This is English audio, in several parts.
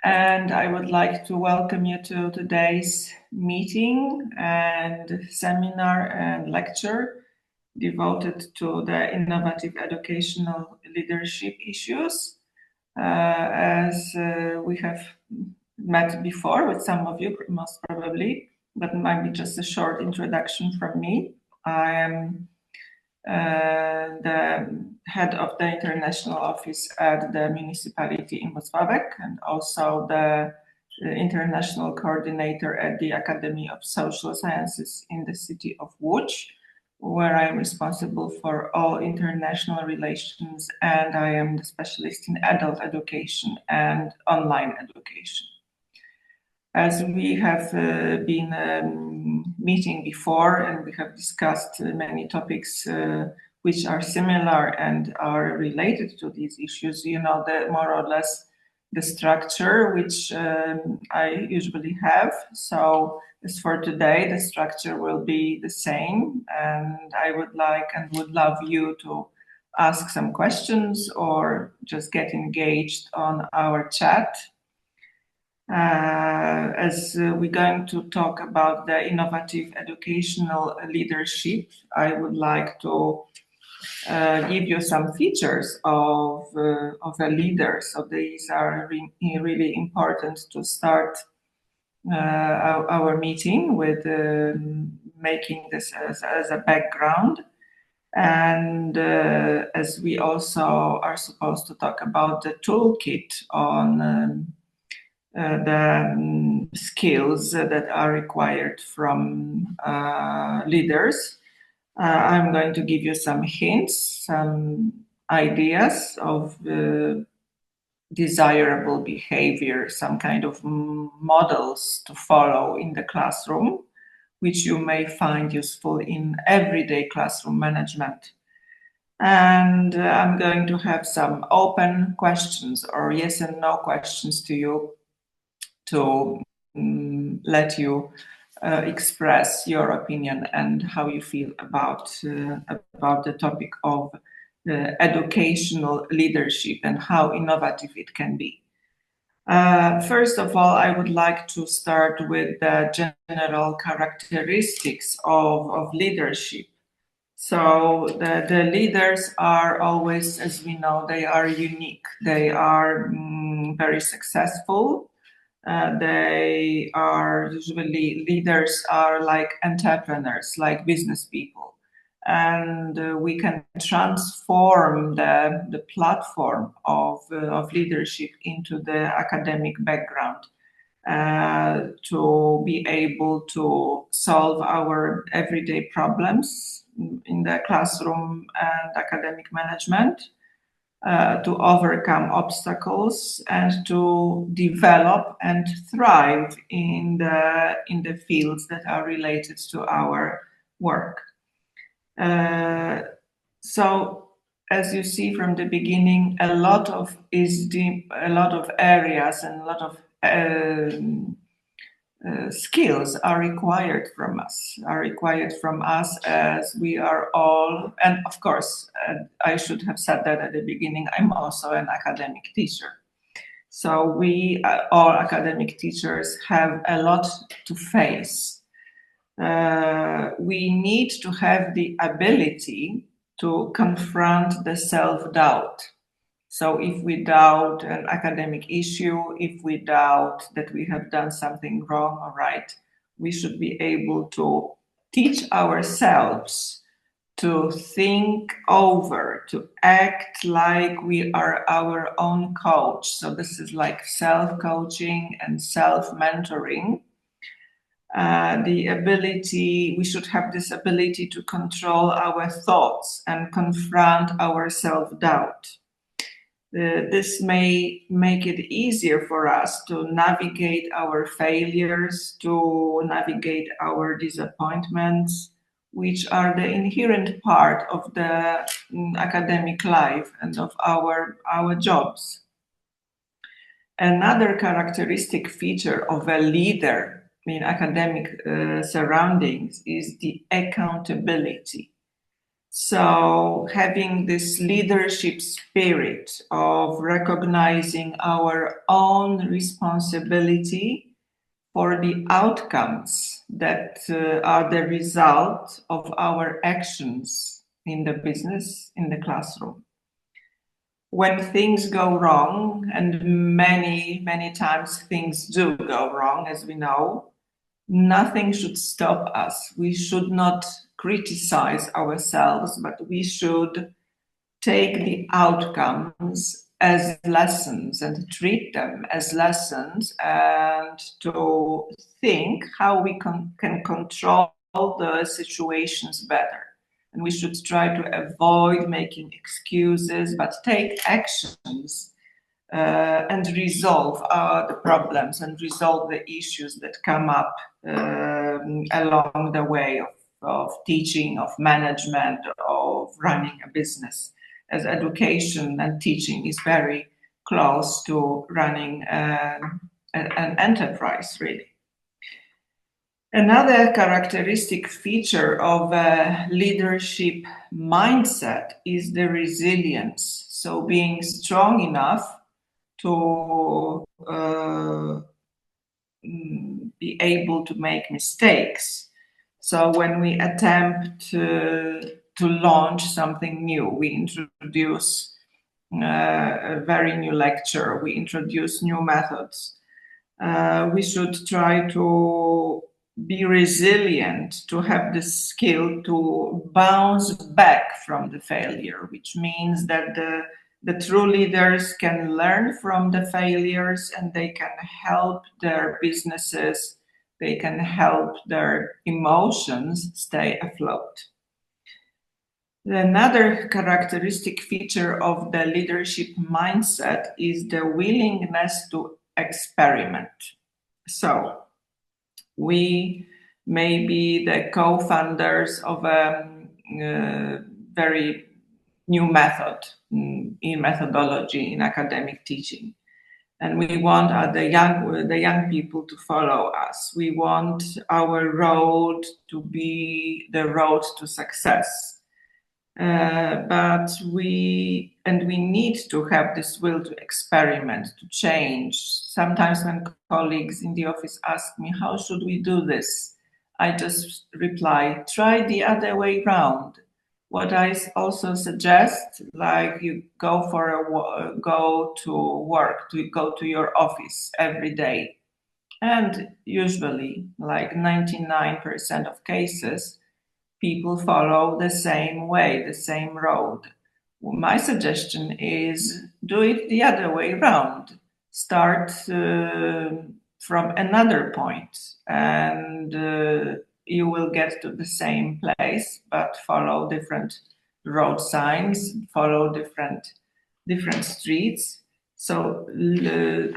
and I would like to welcome you to today's meeting and seminar and lecture devoted to the innovative educational leadership issues. As we have met before with some of you, most probably, but maybe just a short introduction from me. I am the head of the international office at the municipality in Włocławek, and also the international coordinator at the Academy of Social Sciences in the city of Łódź, where I am responsible for all international relations, and I am the specialist in adult education and online education. As we have been meeting before, and we have discussed many topics which are similar and are related to these issues, you know, more or less the structure which I usually have. So as for today, the structure will be the same, and I would like and would love you to ask some questions or just get engaged on our chat. As we're going to talk about the innovative educational leadership, I would like to give you some features of a leader. So these are really important to start our meeting with, making this as a background. And as we also are supposed to talk about the toolkit on the skills that are required from leaders, I'm going to give you some hints, some ideas of desirable behavior, some kind of models to follow in the classroom, which you may find useful in everyday classroom management. And I'm going to have some open questions or yes and no questions to you to let you express your opinion and how you feel about the topic of educational leadership and how innovative it can be. First of all, I would like to start with the general characteristics of leadership. So the leaders are always, as we know, they are unique. They are very successful. They are usually, leaders are like entrepreneurs, like business people. And we can transform the platform of leadership into the academic background to be able to solve our everyday problems in the classroom and academic management, to overcome obstacles and to develop and thrive in the fields that are related to our work. So, as you see from the beginning, a lot of areas and a lot of skills are required from us, as we are all, and of course, I should have said that at the beginning, I'm also an academic teacher. So we, all academic teachers, have a lot to face. We need to have the ability to confront the self-doubt. So if we doubt an academic issue, if we doubt that we have done something wrong or right, we should be able to teach ourselves to think over, to act like we are our own coach. So this is like self-coaching and self-mentoring. We should have this ability to control our thoughts and confront our self-doubt. This may make it easier for us to navigate our failures, to navigate our disappointments, which are the inherent part of the academic life and of our jobs. Another characteristic feature of a leader in academic surroundings is the accountability. So having this leadership spirit of recognizing our own responsibility for the outcomes that are the result of our actions in the business, in the classroom. When things go wrong, and many, many times things do go wrong, as we know, nothing should stop us. We should not criticize ourselves, but we should take the outcomes as lessons and treat them as lessons, and to think how we can control the situations better. And we should try to avoid making excuses, but take actions and resolve the problems and resolve the issues that come up along the way of teaching, of management, of running a business, as education and teaching is very close to running an enterprise, really. Another characteristic feature of a leadership mindset is the resilience. So being strong enough to be able to make mistakes. So when we attempt to launch something new, we introduce a very new lecture, we introduce new methods, we should try to be resilient, to have the skill to bounce back from the failure, which means that the true leaders can learn from the failures and they can help their businesses, they can help their emotions stay afloat. Another characteristic feature of the leadership mindset is the willingness to experiment. So we may be the co-founders of a very new method in methodology in academic teaching, and we want the young people to follow us. We want our road to be the road to success. But we need to have this will to experiment, to change. Sometimes when colleagues in the office ask me, how should we do this? I just reply, try the other way round. What I also suggest, like you go to work, to go to your office every day. And usually, like 99% of cases, people follow the same way, the same road. My suggestion is do it the other way around. Start from another point, and you will get to the same place, but follow different road signs, follow different streets. So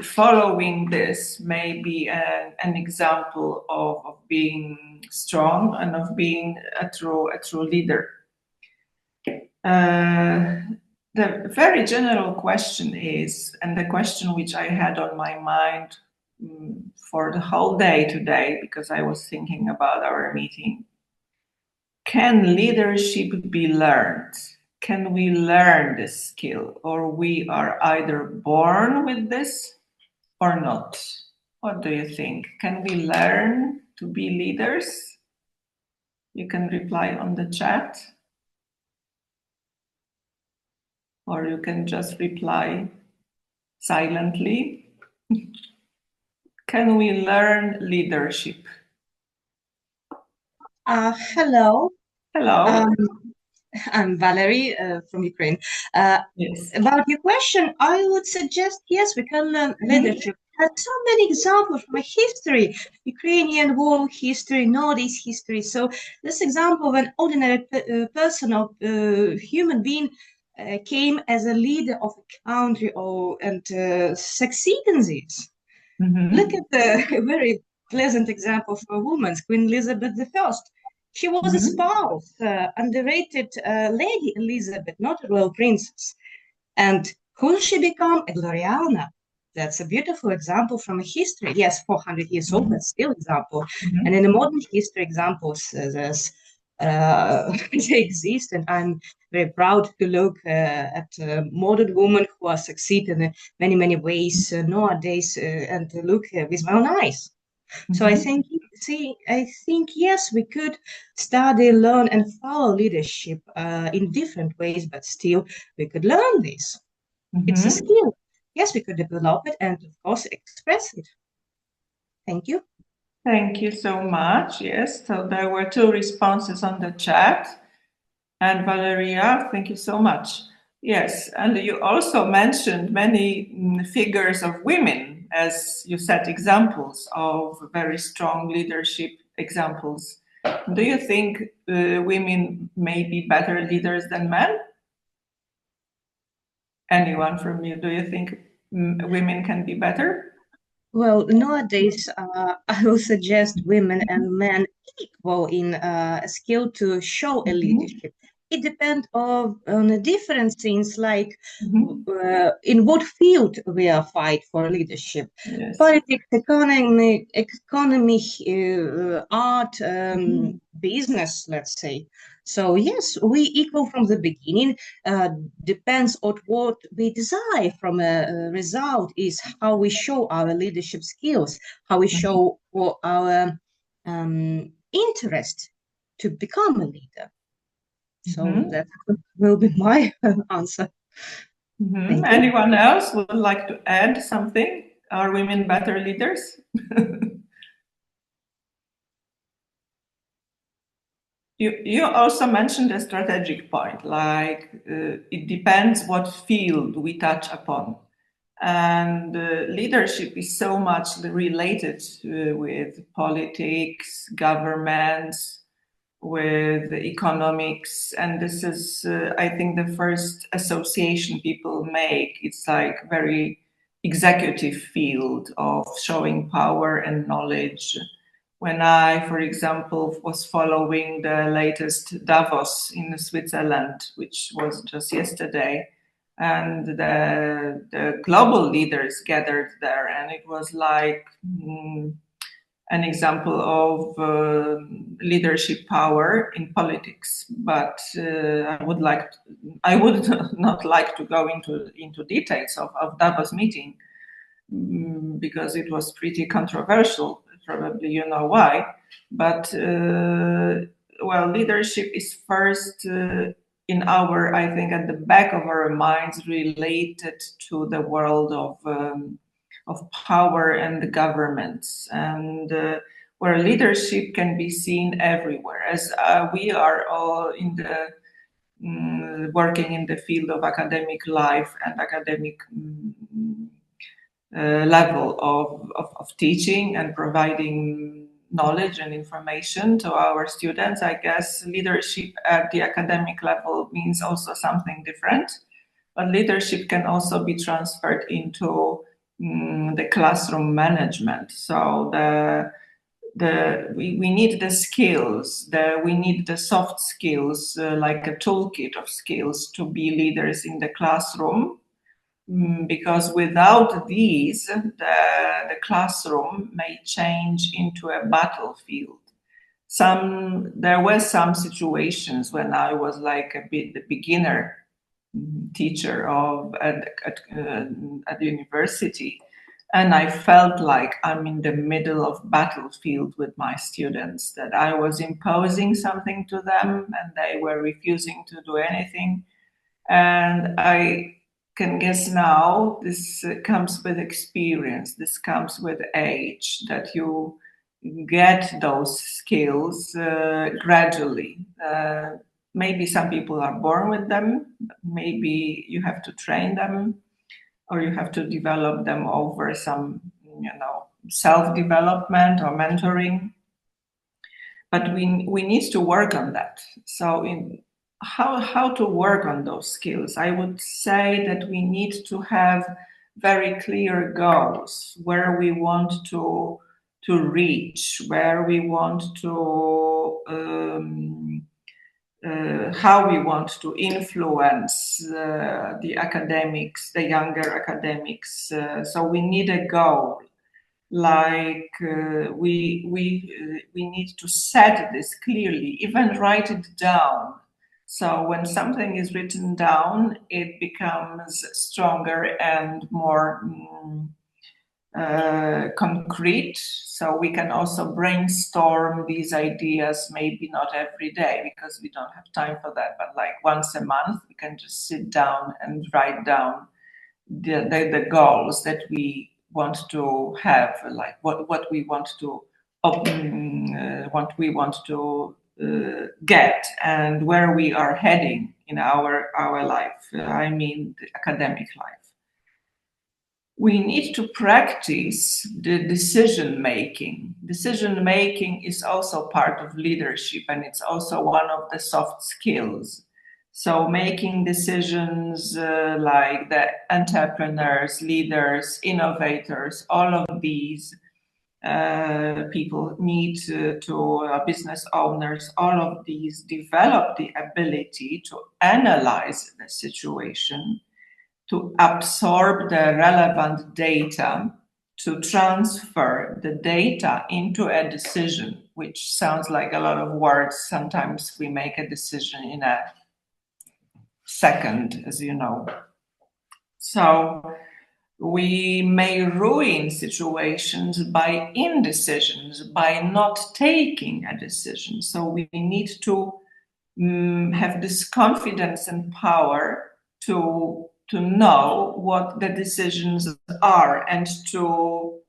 following this may be an example of being strong and of being a true leader. The very general question is, and the question which I had on my mind for the whole day today, because I was thinking about our meeting, can leadership be learned? Can we learn this skill, or we are either born with this or not? What do you think? Can we learn to be leaders? You can reply on the chat, or you can just reply silently. Can we learn leadership? Hello. Hello. I'm Valerie from Ukraine. Yes. About your question, I would suggest, yes, we can learn leadership. There are so many examples from history, Ukrainian war history, Nordic history. So this example of an ordinary person or human being came as a leader of a country and succeed in this. Look at the very pleasant example of a woman, Queen Elizabeth I. She was a spouse, underrated Lady Elizabeth, not a royal princess. And who she become? A Gloriana. That's a beautiful example from a history. Yes, 400 years old, but still example. And in the modern history examples, there's they exist, and I'm very proud to look at modern women who are succeeding in many ways nowadays, and to look with my own eyes. So I think yes, we could study, learn, and follow leadership in different ways, but still we could learn this. It's a skill. Yes, we could develop it and, of course, express it. Thank you. Thank you so much. Yes, so there were 2 responses on the chat. And Valeria, thank you so much. Yes, and you also mentioned many figures of women, as you set examples of very strong leadership examples. Do you think women may be better leaders than men? Anyone from you, do you think women can be better? Well, nowadays, I will suggest women and men equal in a skill to show a leadership. It depends on different things, like in what field we are fight for leadership. Yes. Politics, economy, art, business, let's say. So yes, we equal from the beginning. Depends on what we desire from a result is how we show our leadership skills, how we show our interest to become a leader. So that will be my answer. Anyone else would like to add something? Are women better leaders? You also mentioned a strategic point, like it depends what field we touch upon. And leadership is so much related with politics, governments, with economics, and this is, I think, the first association people make. It's like very executive field of showing power and knowledge. When I, for example, was following the latest Davos in Switzerland, which was just yesterday, and the global leaders gathered there, and it was like an example of leadership power in politics. But I would not like to go into details of Davos meeting because it was pretty controversial. Probably you know why. But well, leadership is first in our, I think, at the back of our minds, related to the world of power and the governments, and where leadership can be seen everywhere. As we are all in the working in the field of academic life and academic level of teaching and providing knowledge and information to our students, I guess leadership at the academic level means also something different. But leadership can also be transferred into the classroom management. So we need the skills, we need the soft skills, like a toolkit of skills to be leaders in the classroom. Because without these, the classroom may change into a battlefield. There were some situations when I was like a bit the beginner teacher at the university, and I felt like I'm in the middle of battlefield with my students, that I was imposing something to them and they were refusing to do anything. And I can guess now this comes with experience, this comes with age, that you get those skills gradually. Maybe some people are born with them, maybe you have to train them, or you have to develop them over some, self-development or mentoring. But we need to work on that. So how to work on those skills? I would say that we need to have very clear goals, where we want to reach, where we want to how we want to influence the academics, the younger academics. So we need a goal. like we need to set this clearly, even write it down. So when something is written down, it becomes stronger and more concrete. So we can also brainstorm these ideas, maybe not every day because we don't have time for that, but like once a month, we can just sit down and write down the goals that we want to have, like what we want to get and where we are heading in our life. I mean, the academic life. We need to practice the decision making. Decision making is also part of leadership, and it's also one of the soft skills. So making decisions like the entrepreneurs, leaders, innovators, all of these people need to business owners, all of these develop the ability to analyze the situation, to absorb the relevant data, to transfer the data into a decision, which sounds like a lot of words. Sometimes we make a decision in a second, as you know. So we may ruin situations by indecisions, by not taking a decision. So we need to have this confidence and power to know what the decisions are and to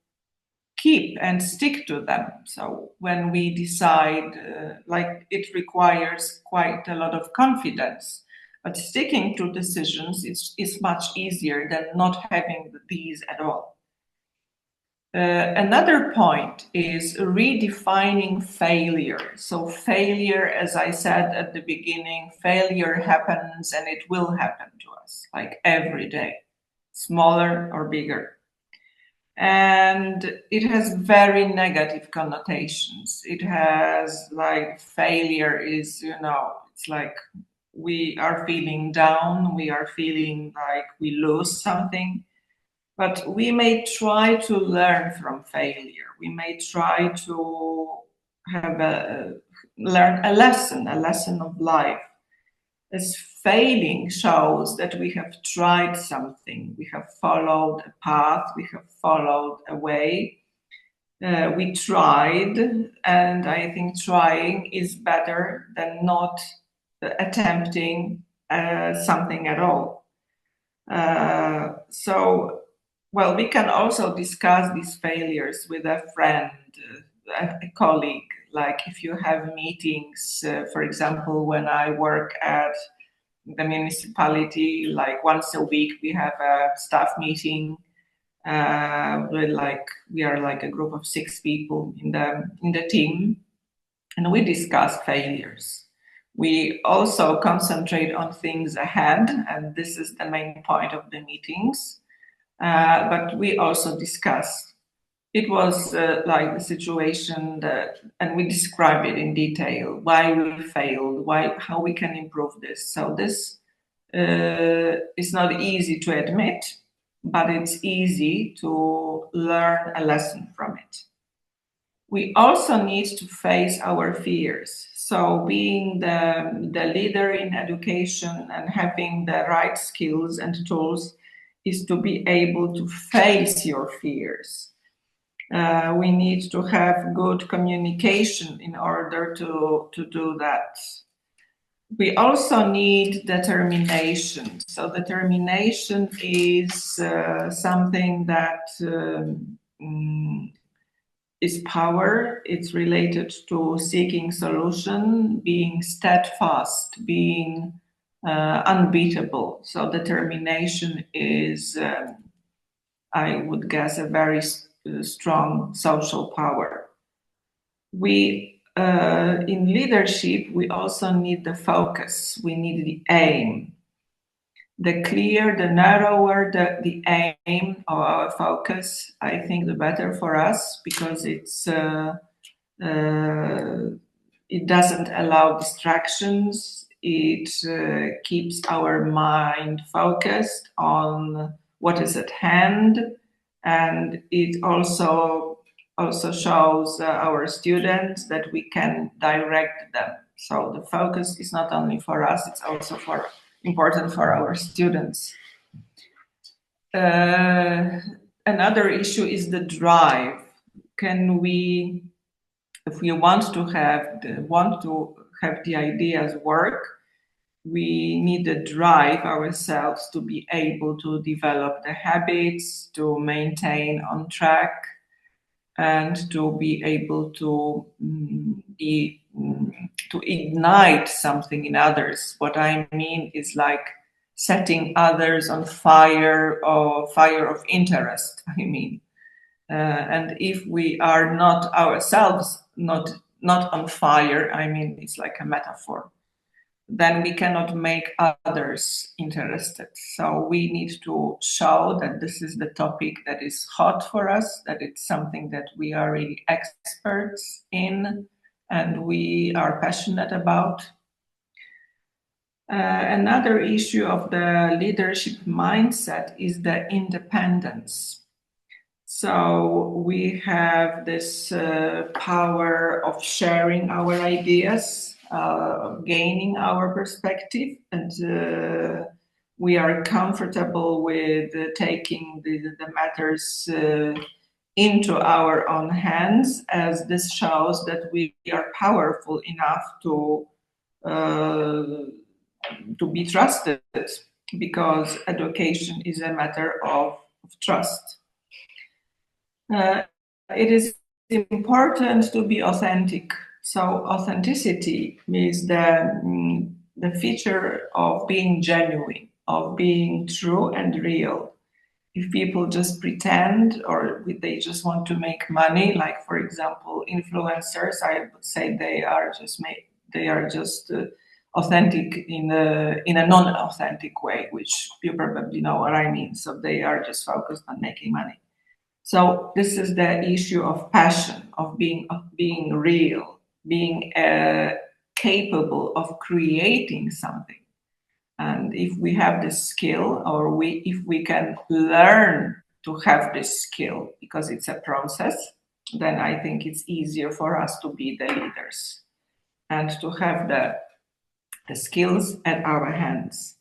keep and stick to them. So when we decide, like, it requires quite a lot of confidence, but sticking to decisions is much easier than not having these at all. Another point is redefining failure. So failure, as I said at the beginning, failure happens and it will happen to us, like every day, smaller or bigger. And it has very negative connotations. It has, like, failure is, it's like we are feeling down, we are feeling like we lose something. But we may try to learn from failure. We may try to have learn a lesson of life. As failing shows that we have tried something, we have followed a path, we have followed a way. We tried, and I think trying is better than not attempting something at all. Well, we can also discuss these failures with a friend, a colleague. Like if you have meetings, for example, when I work at the municipality, like once a week, we have a staff meeting. We are like a group of 6 people in the team, and we discuss failures. We also concentrate on things ahead, and this is the main point of the meetings. But we also discussed. It was like the situation and we describe it in detail, why we failed, how we can improve this. So this is not easy to admit, but it's easy to learn a lesson from it. We also need to face our fears. So being the leader in education and having the right skills and tools is to be able to face your fears. We need to have good communication in order to do that. We also need determination. So determination is something that is power. It's related to seeking solution, being steadfast, being unbeatable. So determination is, I would guess, a very strong social power. We, in leadership, we also need the focus. We need the aim. The clear, the narrower the aim of our focus, I think the better for us, because it doesn't allow distractions. It keeps our mind focused on what is at hand, And it also shows our students that we can direct them. So the focus is not only for us, it's also important for our students. Another issue is the drive. Can we, if we want to have the ideas work, we need to drive ourselves to be able to develop the habits, to maintain on track, and to be able to to ignite something in others. What I mean is like setting others on fire, or fire of interest, I mean. And if we are not ourselves not on fire, I mean, it's like a metaphor, then we cannot make others interested. So we need to show that this is the topic that is hot for us, that it's something that we are really experts in and we are passionate about. Another issue of the leadership mindset is the independence. So we have this power of sharing our ideas, gaining our perspective, and we are comfortable with taking the matters into our own hands, as this shows that we are powerful enough to be trusted, because education is a matter of trust. It is important to be authentic. So authenticity means the feature of being genuine, of being true and real. If people just pretend, or they just want to make money, like for example influencers, I would say they are just authentic in a non-authentic way, which you probably know what I mean. So they are just focused on making money. So this is the issue of passion, of being real, being capable of creating something. And if we have this skill, or if we can learn to have this skill, because it's a process, then I think it's easier for us to be the leaders and to have the skills at our hands.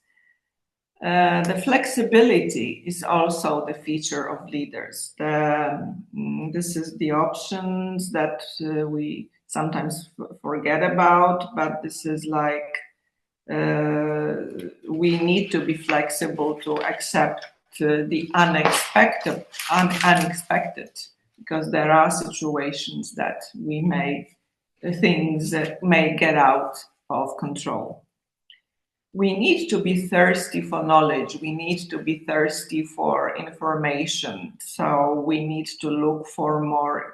The flexibility is also the feature of leaders. This is the options that we sometimes forget about, but this is like we need to be flexible to accept the unexpected, because there are situations that things that may get out of control. We need to be thirsty for knowledge. We need to be thirsty for information. So we need to look for more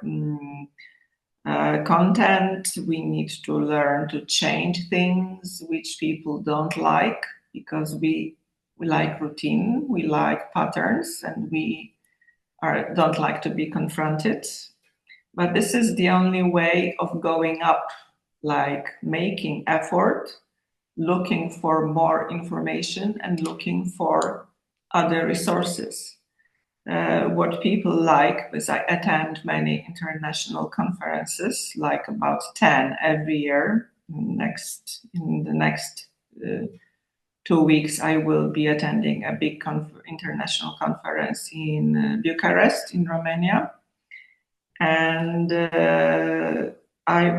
content. We need to learn to change things which people don't like, because we like routine, we like patterns, and we don't like to be confronted. But this is the only way of going up, like making effort, looking for more information and looking for other resources. What people like is I attend many international conferences, like about 10 every year. In the next 2 weeks, I will be attending a big international conference in Bucharest, in Romania. And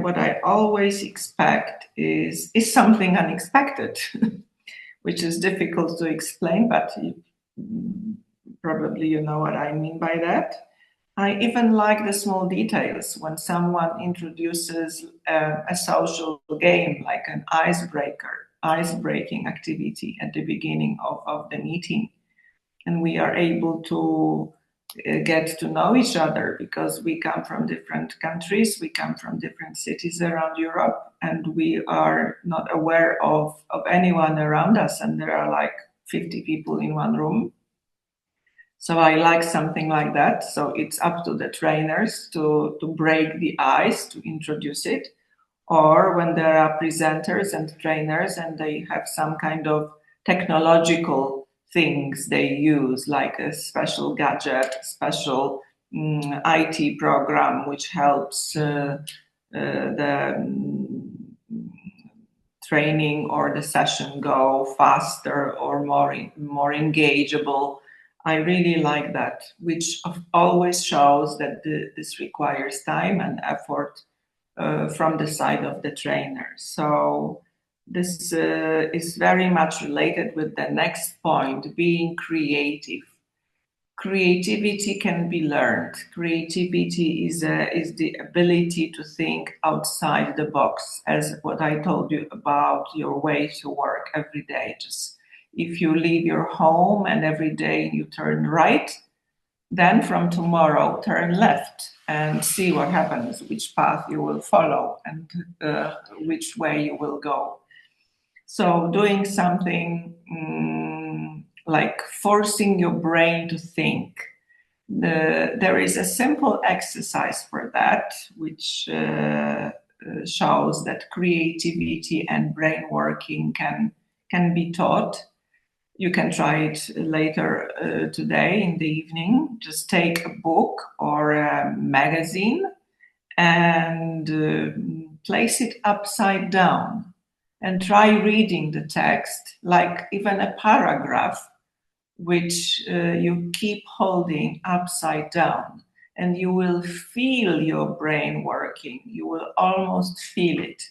what I always expect is something unexpected, which is difficult to explain, but probably you know what I mean by that. I even like the small details when someone introduces a social game, like an ice-breaking activity at the beginning of the meeting. And we are able to get to know each other, because we come from different countries, we come from different cities around Europe, and we are not aware of anyone around us, and there are like 50 people in one room. So I like something like that. So it's up to the trainers to break the ice, to introduce it. Or when there are presenters and trainers and they have some kind of technological things they use, like a special gadget, special IT program, which helps the training or the session go faster or more engageable. I really like that, which always shows that this requires time and effort from the side of the trainer. So this is very much related with the next point, being creative. Creativity can be learned. Creativity is the ability to think outside the box, as what I told you about your way to work every day. Just if you leave your home and every day you turn right, then from tomorrow turn left and see what happens, which path you will follow and which way you will go. So doing something like forcing your brain to think. There is a simple exercise for that, which shows that creativity and brain working can be taught. You can try it later today in the evening. Just take a book or a magazine and place it upside down and try reading the text, like even a paragraph, which you keep holding upside down, and you will feel your brain working. You will almost feel it,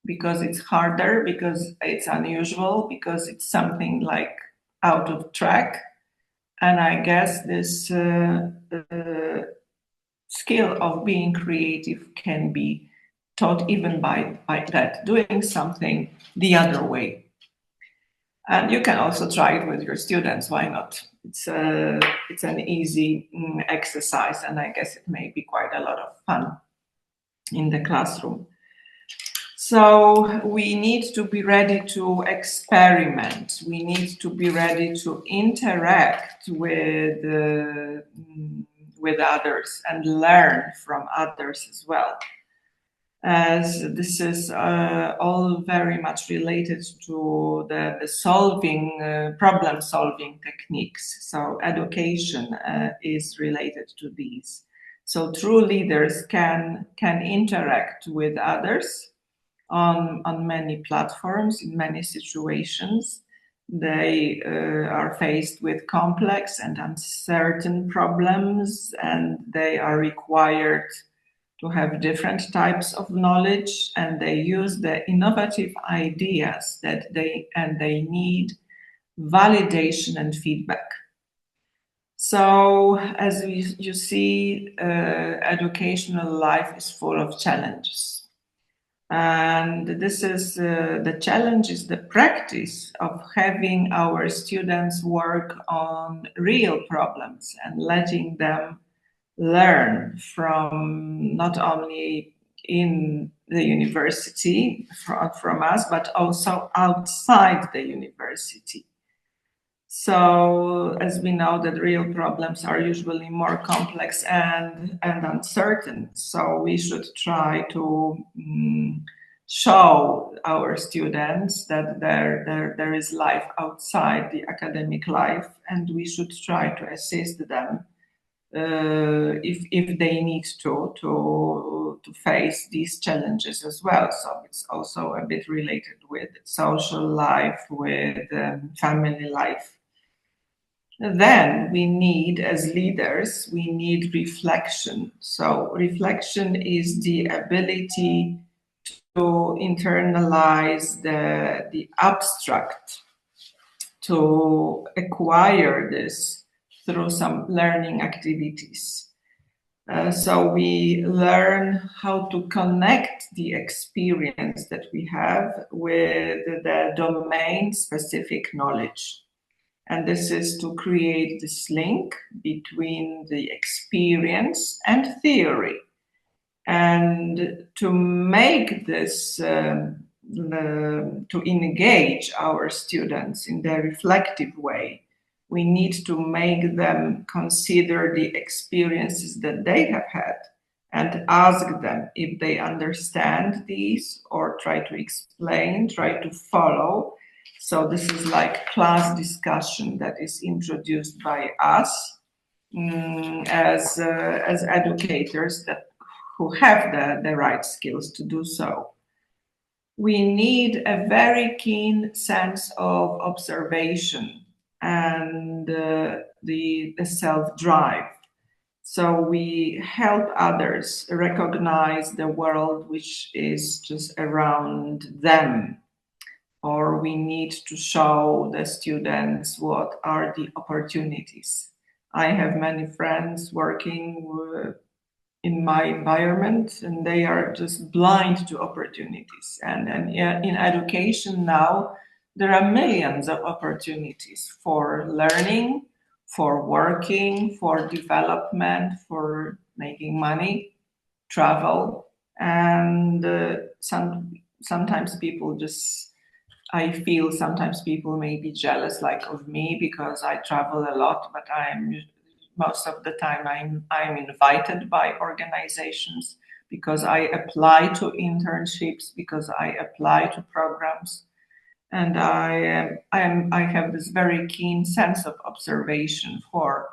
because it's harder, because it's unusual, because it's something like out of track. And I guess this skill of being creative can be taught even by that, doing something the other way. And you can also try it with your students. Why not? It's an easy exercise, and I guess it may be quite a lot of fun in the classroom. So we need to be ready to experiment. We need to be ready to interact with others and learn from others as well, as this is all very much related to the solving, problem-solving techniques. So education is related to these. So true leaders can interact with others on many platforms, in many situations. They are faced with complex and uncertain problems, and they are required to have different types of knowledge, and they use the innovative ideas that they need validation and feedback. So as you see, educational life is full of challenges. And this is the challenge is the practice of having our students work on real problems and letting them learn from not only in the university from us, but also outside the university. So as we know that real problems are usually more complex and uncertain, so we should try to show our students that there is life outside the academic life, and we should try to assist them if they need to face these challenges as well. So it's also a bit related with social life, with family life. Then we need, as leaders, we need reflection. So reflection is the ability to internalize the abstract, to acquire this through some learning activities. So we learn how to connect the experience that we have with the domain-specific knowledge. And this is to create this link between the experience and theory. And to make this, to engage our students in their reflective way, we need to make them consider the experiences that they have had and ask them if they understand these, or try to explain, try to follow. So this is like class discussion that is introduced by us as educators who have the right skills to do so. We need a very keen sense of observation and the self-drive. So we help others recognize the world which is just around them, or we need to show the students what are the opportunities. I have many friends working in my environment, and they are just blind to opportunities. And in education now, there are millions of opportunities for learning, for working, for development, for making money, travel. And sometimes people I feel sometimes people may be jealous of me because I travel a lot, but most of the time I'm invited by organizations because I apply to internships, because I apply to programs. And I have this very keen sense of observation for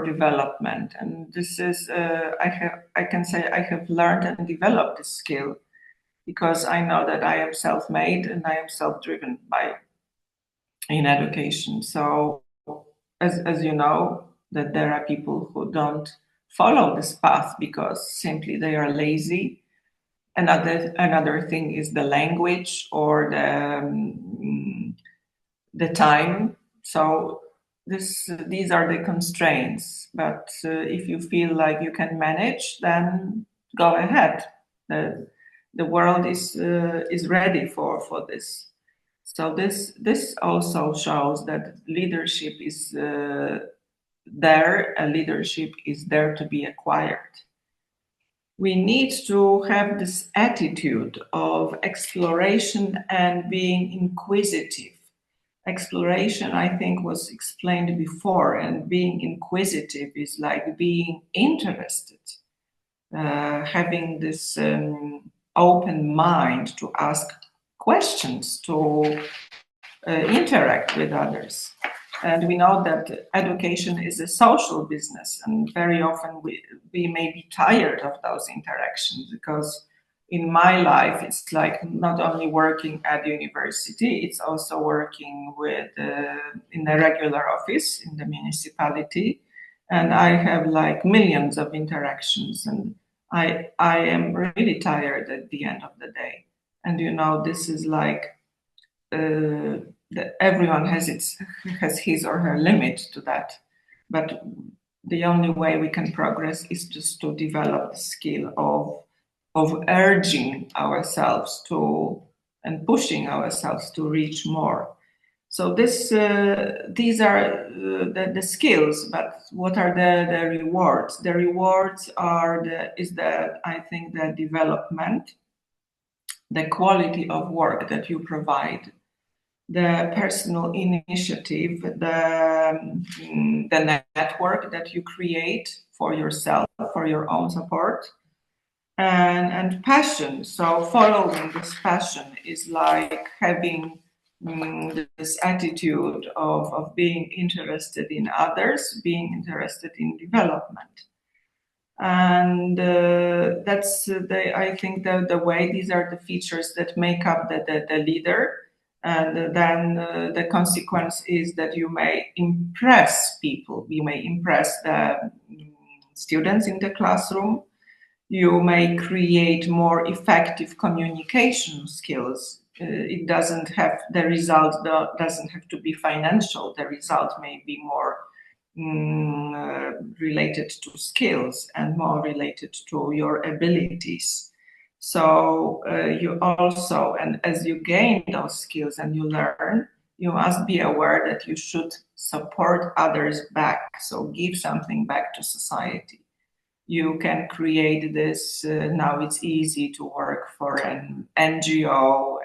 development, and this is I can say I have learned and developed this skill because I know that I am self-made and I am self-driven in education. So as you know, that there are people who don't follow this path because simply they are lazy. Another thing is the language or the time. So these are the constraints. But if you feel like you can manage, then go ahead. The world is ready for this. So this also shows that leadership is there. A leadership is there to be acquired. We need to have this attitude of exploration and being inquisitive. Exploration, I think, was explained before, and being inquisitive is like being interested, having this open mind to ask questions, to interact with others. And we know that education is a social business, and very often we may be tired of those interactions, because in my life, it's like not only working at university, it's also working in a regular office in the municipality. And I have like millions of interactions, and I am really tired at the end of the day. And this is like that everyone has his or her limit to that. But the only way we can progress is just to develop the skill of urging ourselves and pushing ourselves to reach more. So these are the skills, but what are the rewards? The rewards I think the development, the quality of work that you provide, the personal initiative, the network that you create for yourself, for your own support, and passion. So following this passion is like having this attitude of being interested in others, being interested in development. And that's I think the way, these are the features that make up the leader. And then the consequence is that you may impress people. You may impress the students in the classroom. You may create more effective communication skills. It doesn't have the result doesn't have to be financial. The result may be more related to skills and more related to your abilities. So you also, and as you gain those skills and you learn, you must be aware that you should support others back. So give something back to society. You can create this. Now it's easy to work for an NGO,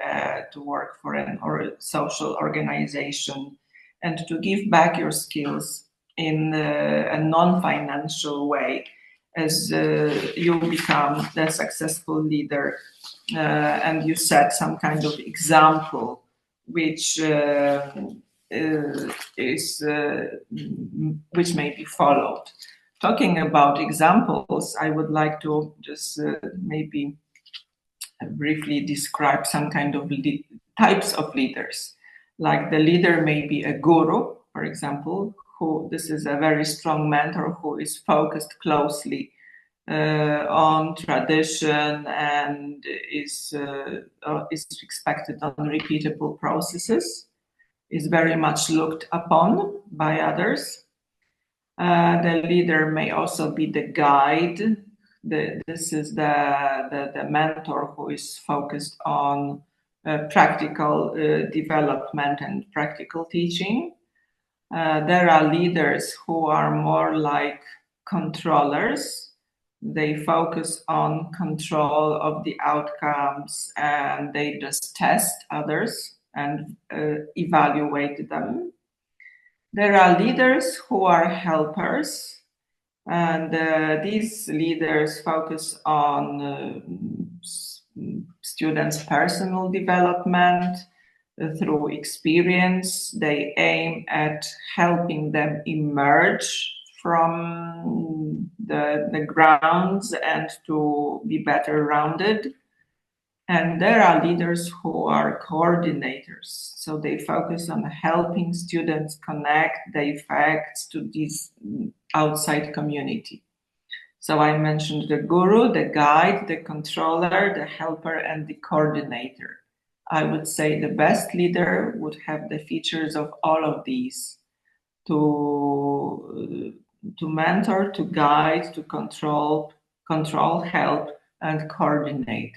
to work for a social organization, and to give back your skills in a non-financial way, as you become the successful leader and you set some kind of example which which may be followed. Talking about examples, I would like to just maybe briefly describe some kind of types of leaders. Like the leader may be a guru, for example, who this is a very strong mentor who is focused closely on tradition and is expected on repeatable processes, is very much looked upon by others. The leader may also be the guide. This is the mentor who is focused on practical development and practical teaching. There are leaders who are more like controllers. They focus on control of the outcomes and they just test others and evaluate them. There are leaders who are helpers, and these leaders focus on students' personal development through experience. They aim at helping them emerge from the grounds and to be better rounded. And there are leaders who are coordinators. So they focus on helping students connect their facts to this outside community. So I mentioned the guru, the guide, the controller, the helper, and the coordinator. I would say the best leader would have the features of all of these: to mentor, to guide, to control, help, and coordinate.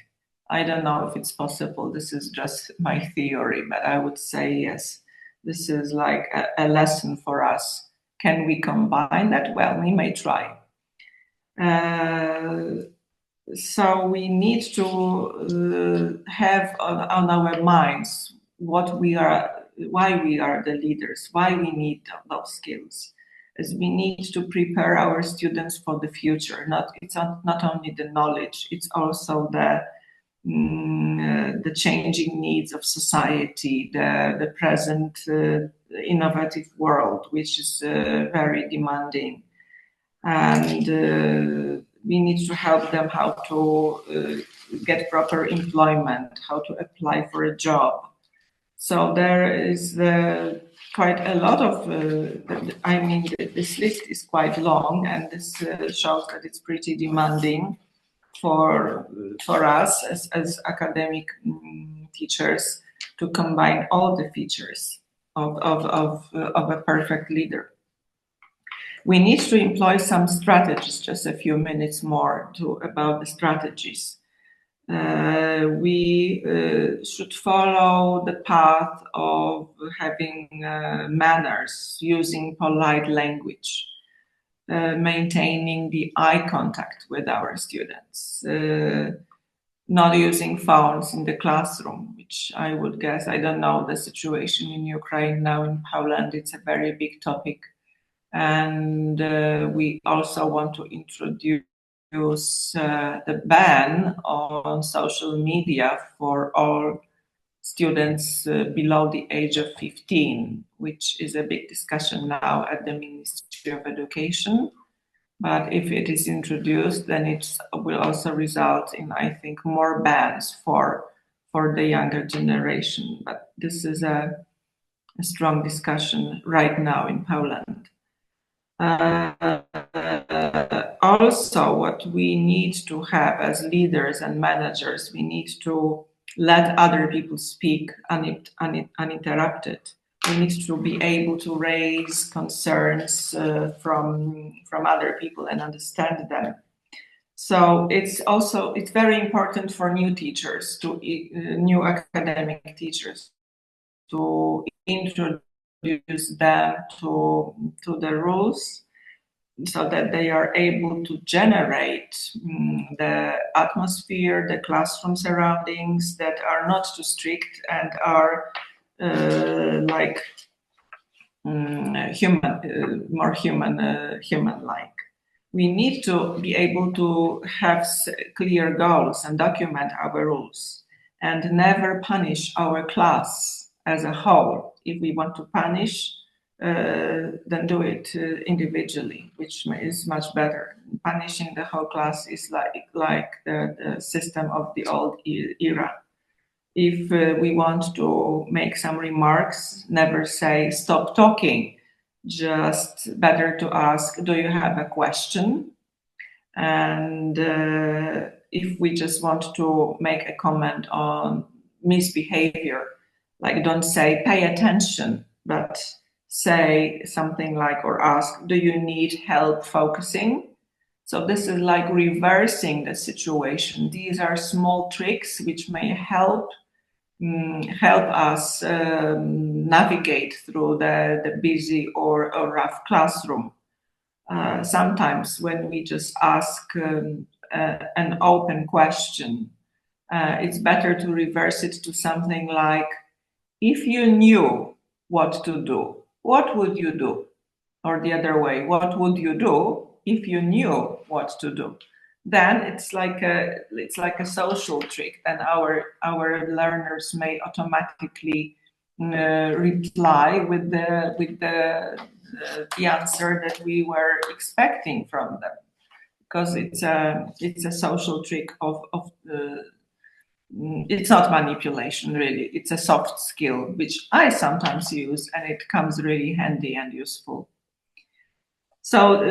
I don't know if it's possible. This is just my theory, but I would say yes. This is like a lesson for us. Can we combine that? Well, we may try. So we need to have on our minds what we are, why we are the leaders, why we need those skills. As we need to prepare our students for the future. It's not only the knowledge, it's also the changing needs of society, the present innovative world, which is very demanding. And we need to help them how to get proper employment, how to apply for a job. So there is quite a lot of, this list is quite long, and this shows that it's pretty demanding for us as academic teachers to combine all the features of a perfect leader. We need to employ some strategies, just a few minutes more about the strategies. We should follow the path of having manners, using polite language, maintaining the eye contact with our students, not using phones in the classroom, which I would guess, I don't know the situation in Ukraine now. In Poland, it's a very big topic. And we also want to introduce the ban on social media for all students below the age of 15, which is a big discussion now at the Ministry of Education. But if it is introduced, then it will also result in, I think, more bans for the younger generation. But this is a strong discussion right now in Poland. Also, what we need to have as leaders and managers, we need to let other people speak uninterrupted. We need to be able to raise concerns from other people and understand them. So it's very important for new teachers, new academic teachers, to introduce them to the rules, so that they are able to generate the atmosphere, the classroom surroundings that are not too strict and are more human-like. We need to be able to have clear goals and document our rules, and never punish our class as a whole. If we want to punish, then do it individually, which is much better. Punishing the whole class is like the system of the old era. If we want to make some remarks, never say stop talking, just better to ask, do you have a question? And if we just want to make a comment on misbehavior, like don't say pay attention, but say something like, or ask, do you need help focusing? So this is like reversing the situation. These are small tricks which may help us navigate through the busy or rough classroom. Sometimes when we just ask an open question, it's better to reverse it to something like, if you knew what to do, what would you do? Or the other way, what would you do if you knew what to do? Then it's like a social trick, and our learners may automatically reply with the answer that we were expecting from them, because it's a social trick of it's not manipulation, really. It's a soft skill, which I sometimes use, and it comes really handy and useful. So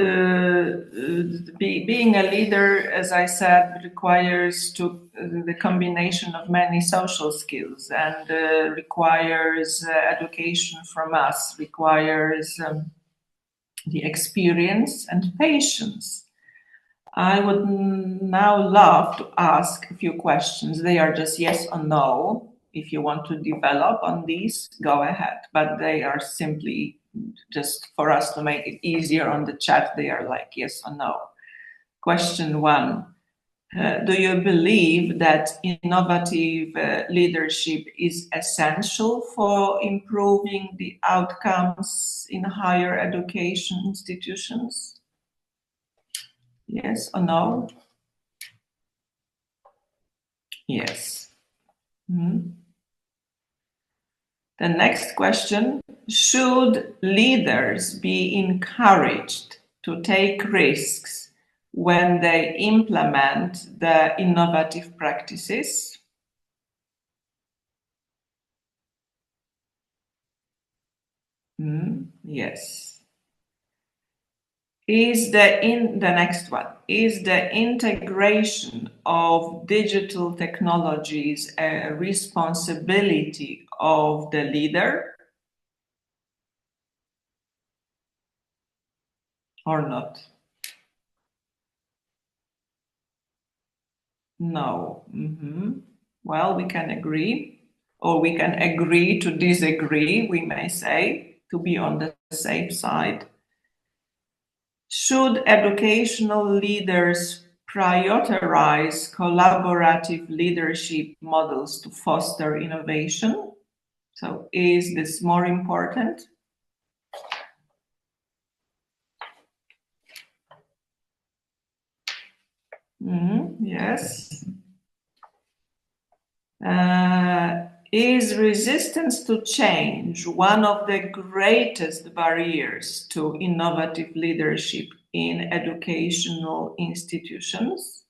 being a leader, as I said, requires the combination of many social skills, and requires education from us, requires the experience and patience. I would now love to ask a few questions. They are just yes or no. If you want to develop on these, go ahead. But they are simply just for us to make it easier on the chat. They are like yes or no. Question 1. Do you believe that innovative leadership is essential for improving the outcomes in higher education institutions? Yes or no? Yes. The next question, should leaders be encouraged to take risks when they implement the innovative practices? Yes. The next one, is the integration of digital technologies a responsibility of the leader or not? No. Well, we can agree, or we can agree to disagree, we may say, to be on the safe side. Should educational leaders prioritize collaborative leadership models to foster innovation? So is this more important? Yes. Is resistance to change one of the greatest barriers to innovative leadership in educational institutions?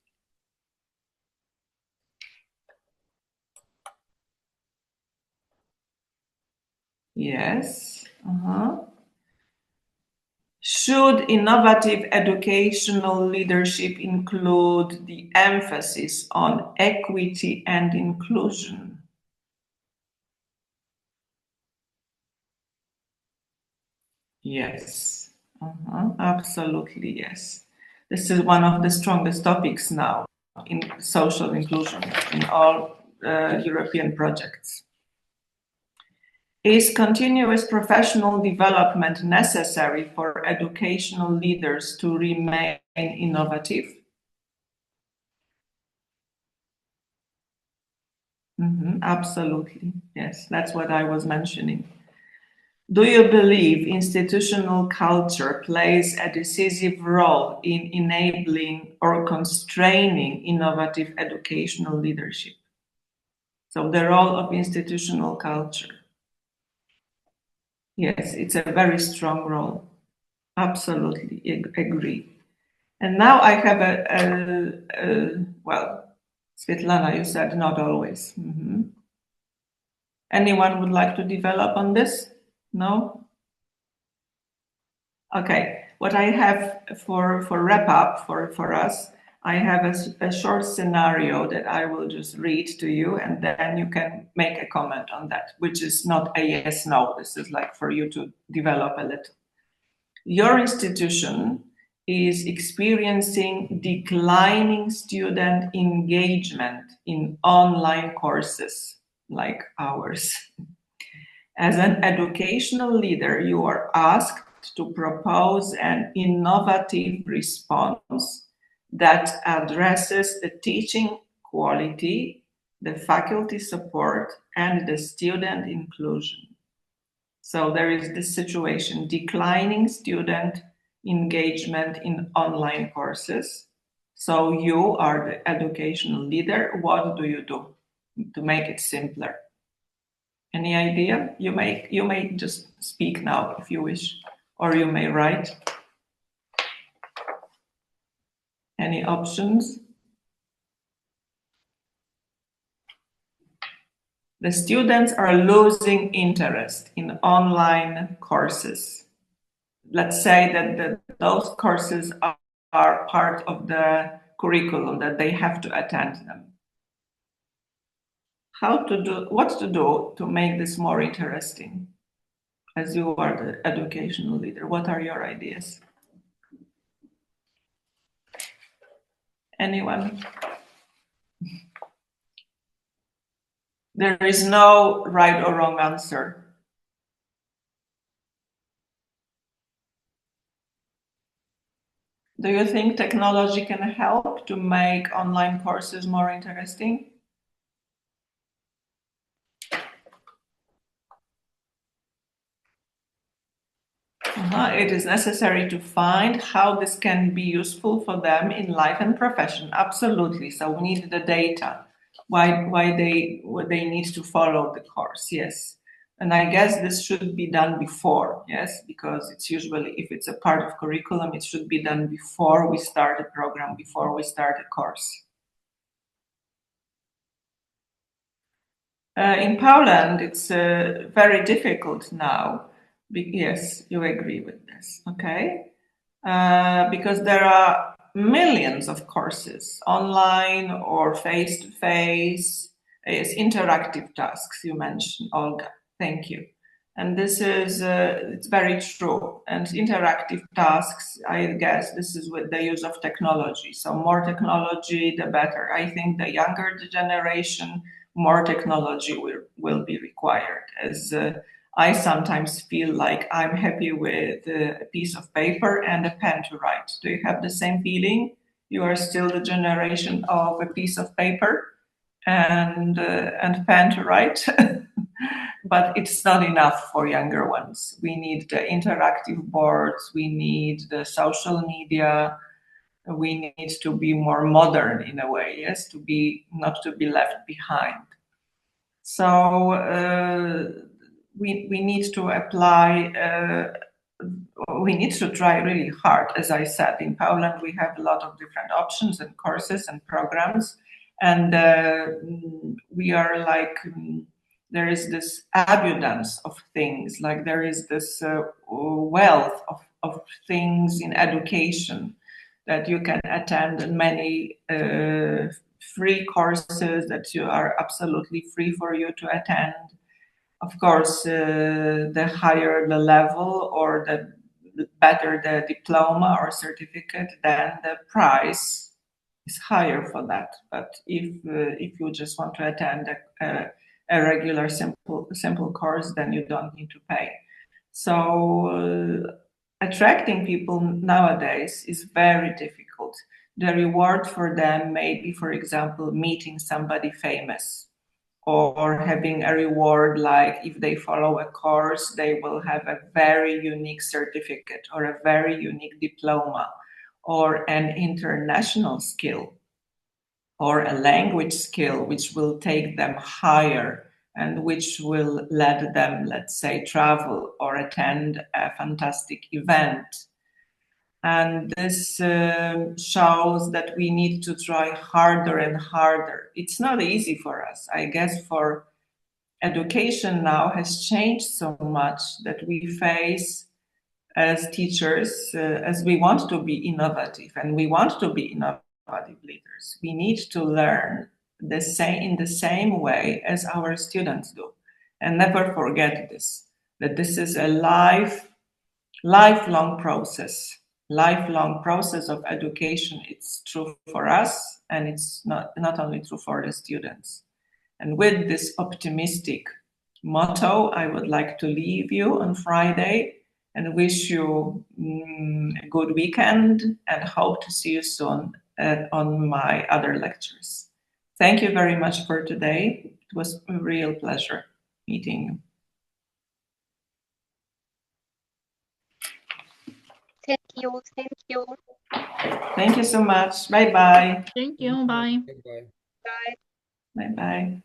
Yes. Should innovative educational leadership include the emphasis on equity and inclusion? Yes, absolutely yes. This is one of the strongest topics now in social inclusion in all European projects. Is continuous professional development necessary for educational leaders to remain innovative? Absolutely, yes, that's what I was mentioning. Do you believe institutional culture plays a decisive role in enabling or constraining innovative educational leadership? So the role of institutional culture. Yes, it's a very strong role. Absolutely agree. And now I have well, Svetlana, you said not always. Anyone would like to develop on this? No? Okay, what I have for wrap up for us, I have a short scenario that I will just read to you, and then you can make a comment on that, which is not a yes, no. This is like for you to develop a little. Your institution is experiencing declining student engagement in online courses like ours. As an educational leader, you are asked to propose an innovative response that addresses the teaching quality, the faculty support, and the student inclusion. So there is this situation, declining student engagement in online courses. So you are the educational leader. What do you do to make it simpler? Any idea? You may just speak now if you wish, or you may write. Any options? The students are losing interest in online courses. Let's say that those courses are part of the curriculum, that they have to attend them. What to do to make this more interesting? As you are the educational leader, what are your ideas? Anyone? There is no right or wrong answer. Do you think technology can help to make online courses more interesting? It is necessary to find how this can be useful for them in life and profession. Absolutely. So we need the data. Why they need to follow the course. Yes. And I guess this should be done before, yes, because it's usually, if it's a part of curriculum, it should be done before we start a program, before we start a course. In Poland, it's very difficult now. Yes, you agree with this, okay? Because there are millions of courses, online or face-to-face. Yes, interactive tasks, you mentioned, Olga. Thank you. And this is, it's very true. And interactive tasks, I guess this is with the use of technology. So more technology, the better. I think the younger the generation, more technology will be required. As I sometimes feel like I'm happy with a piece of paper and a pen to write. Do you have the same feeling? You are still the generation of a piece of paper and pen to write, but it's not enough for younger ones. We need the interactive boards. We need the social media. We need to be more modern in a way, yes, not to be left behind. So we need to apply, we need to try really hard. As I said, in Poland, we have a lot of different options and courses and programs. And we are like, there is this abundance of things, like there is this wealth of things in education that you can attend, and many free courses that you are absolutely free for you to attend. Of course, the higher the level or the better the diploma or certificate, then the price is higher for that. But if you just want to attend a regular simple course, then you don't need to pay. So attracting people nowadays is very difficult. The reward for them may be, for example, meeting somebody famous, or having a reward like if they follow a course, they will have a very unique certificate or a very unique diploma or an international skill or a language skill, which will take them higher and which will let them, let's say, travel or attend a fantastic event. And this shows that we need to try harder and harder. It's not easy for us. I guess for education now has changed so much that we face as teachers, as we want to be innovative and we want to be innovative leaders, we need to learn in the same way as our students do. And never forget this, that this is a lifelong process of education. It's true for us, and it's not only true for the students. And with this optimistic motto, I would like to leave you on Friday and wish you a good weekend and hope to see you soon on my other lectures. Thank you very much for today. It was a real pleasure meeting you. Thank you. Thank you so much. Bye-bye. Thank you. Bye. Bye. Bye-bye.